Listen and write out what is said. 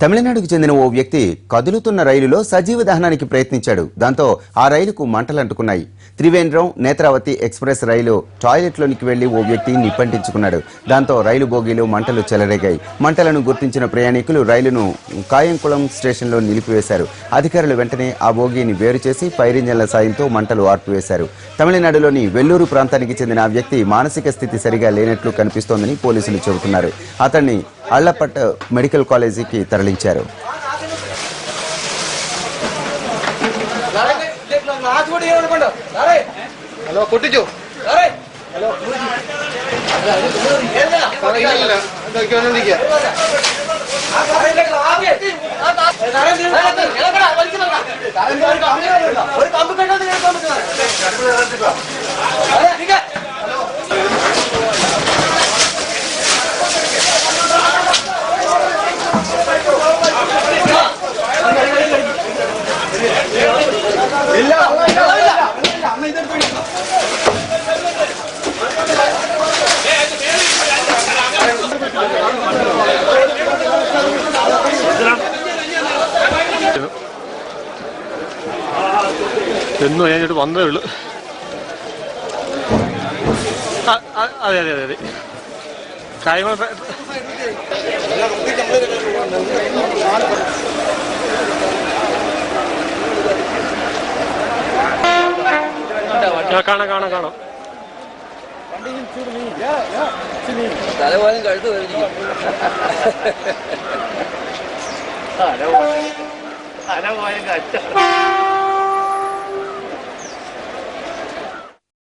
తమిళనాడుకు చెందిన ఓ వ్యక్తి కదులుతున్న రైలులో సజీవ దహనానికి ప్రయత్నించాడు. దాంతో ఆ రైలుకు మంటలంటుకున్నాయి. త్రివేంద్రం నేత్రావతి ఎక్స్ప్రెస్ రైలు టాయిలెట్లోనికి వెళ్లి ఓ వ్యక్తి నిప్పంటించుకున్నాడు. దాంతో రైలు బోగీలో మంటలు చెలరేగాయి. మంటలను గుర్తించిన ప్రయాణికులు రైలును కాయంకుళం స్టేషన్లో నిలిపివేశారు. అధికారులు వెంటనే ఆ బోగీని వేరు చేసి ఫైర్ ఇంజన్ల సాయంతో మంటలు ఆర్పివేశారు. తమిళనాడులోని వెల్లూరు ప్రాంతానికి చెందిన ఆ వ్యక్తి మానసిక స్థితి సరిగా లేనట్లు కనిపిస్తోందని పోలీసులు చెబుతున్నారు. అతన్ని అళ్లపట్ట మెడికల్ కాలేజీకి తరలించారు. എന്നും കഴിഞ്ഞിട്ട് വന്നതേ ഉള്ളൂ. അതെ അതെ അതെ അതെ കാര്യങ്ങൾ കാണാം കാണാം കാണാം. തലപോലും കഴുത്ത് പോലും